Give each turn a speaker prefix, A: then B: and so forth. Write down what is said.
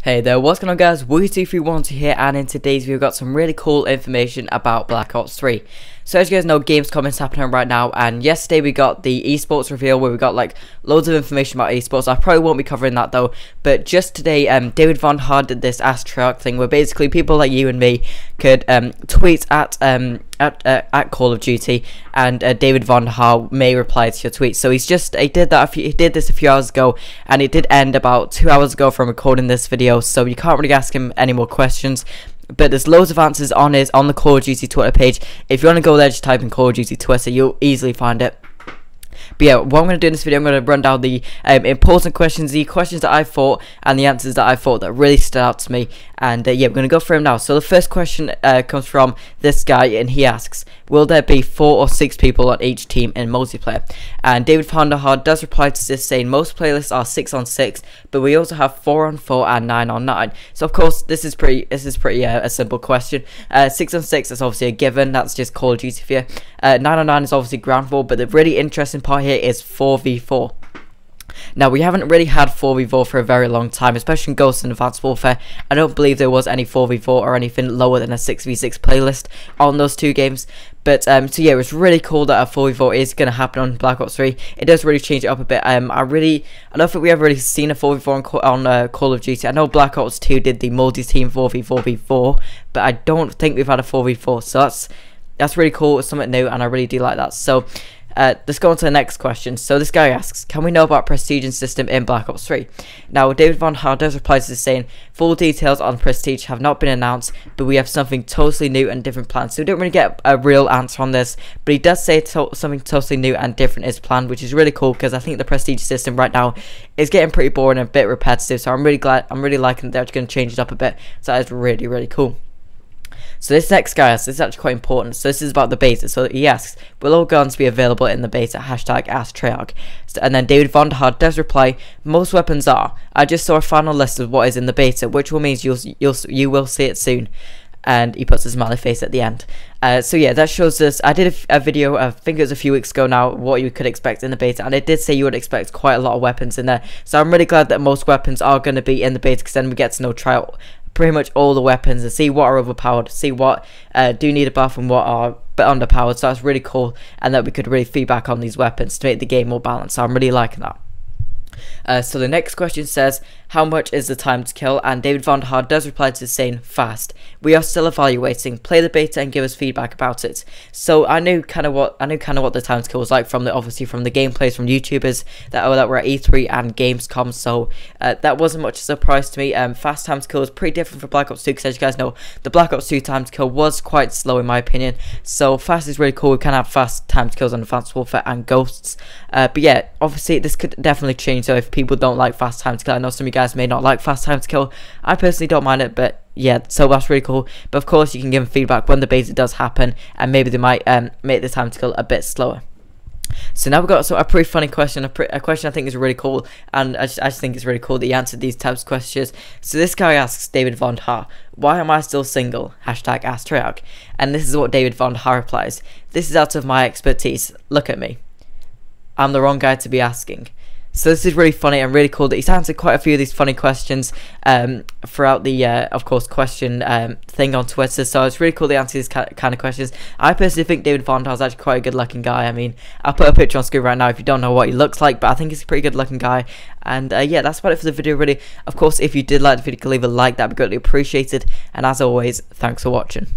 A: Hey there, what's going on guys, Woozy312 here, and in today's video we've got some really cool information about Black Ops 3. So as you guys know, Gamescom is happening right now, and yesterday we got the esports reveal where we got like loads of information about esports. I probably won't be covering that though, but just today David Vonderhaar did this Ask Treyarch thing where basically people like you and me could tweet at Call of Duty, and David Vonderhaar may reply to your tweet. So he did this a few hours ago, and it did end about 2 hours ago from recording this video, so you can't really ask him any more questions. But there's loads of answers on the Call of Duty Twitter page. If you want to go there, just type in Call of Duty Twitter, you'll easily find it. But yeah, what I'm going to do in this video, I'm going to run down the important questions, the questions that I thought, and the answers that I thought that really stood out to me. And yeah, we're going to go through them now. So the first question comes from this guy, and he asks, will there be 4 or 6 people on each team in multiplayer? And David Vonderhaar does reply to this saying most playlists are 6 on 6, but we also have 4 on 4 and 9 on 9. So of course this is pretty a simple question. 6 on 6 is obviously a given, that's just Call of Duty for you. 9 on 9 is obviously ground war, but the really interesting part here is 4v4. Now, we haven't really had 4v4 for a very long time, especially in Ghosts and Advanced Warfare. I don't believe there was any 4v4 or anything lower than a 6v6 playlist on those two games. But, so yeah, it was really cool that a 4v4 is going to happen on Black Ops 3. It does really change it up a bit. I don't think we ever really seen a 4v4 on Call of Duty. I know Black Ops 2 did the multi-team 4v4v4, but I don't think we've had a 4v4. So that's really cool. It's something new, and I really do like that. So let's go on to the next question. So this guy asks, can we know about Prestige system in Black Ops 3? Now, David Vonderhaar does reply to this saying, full details on Prestige have not been announced, but we have something totally new and different planned. So we don't really get a real answer on this, but he does say something totally new and different is planned, which is really cool because I think the Prestige system right now is getting pretty boring and a bit repetitive. So I'm really liking that they're going to change it up a bit. So that is really, really cool. So this next guy asks, this is actually quite important. So this is about the beta. So he asks, will all guns be available in the beta? Hashtag Ask Treyarch. And then David Vonderhaar does reply, most weapons are. I just saw a final list of what is in the beta, which will mean you will see it soon. And he puts a smiley face at the end. So yeah, that shows us. I did a video, I think it was a few weeks ago now, what you could expect in the beta, and it did say you would expect quite a lot of weapons in there. So I'm really glad that most weapons are going to be in the beta, because then we get to try out pretty much all the weapons and see what are overpowered, see what do need a buff and what are a bit underpowered. So that's really cool, and that we could really feedback on these weapons to make the game more balanced. So I'm really liking that. So the next question says, how much is the time to kill? And David Vonderhaar does reply to this saying, fast. We are still evaluating. Play the beta and give us feedback about it. So I knew kind of what the time to kill was like from obviously from the gameplays from YouTubers that were at E3 and Gamescom. So that wasn't much of a surprise to me. Fast time to kill is pretty different for Black Ops 2, because as you guys know, the Black Ops 2 time to kill was quite slow in my opinion. So fast is really cool. We can have fast time to kills on Advanced Warfare and Ghosts. But yeah, obviously this could definitely change. So if people don't like fast time to kill, I know some of you guys may not like fast time to kill. I personally don't mind it, but yeah, so that's really cool. But of course you can give them feedback when the beta does happen, and maybe they might make the time to kill a bit slower. So now we've got a pretty funny question, a question I think is really cool, and I just think it's really cool that he answered these types of questions. So this guy asks David Vonderhaar, why am I still single? Hashtag Ask Treyarch. And this is what David Vonderhaar replies, this is out of my expertise, look at me. I'm the wrong guy to be asking. So this is really funny and really cool that he's answered quite a few of these funny questions throughout the, of course, question thing on Twitter. So it's really cool that he answers these kind of questions. I personally think David Vonderhaar is actually quite a good-looking guy. I mean, I'll put a picture on screen right now if you don't know what he looks like, but I think he's a pretty good-looking guy. And yeah, that's about it for the video, really. Of course, if you did like the video, leave a like. That'd be greatly appreciated. And as always, thanks for watching.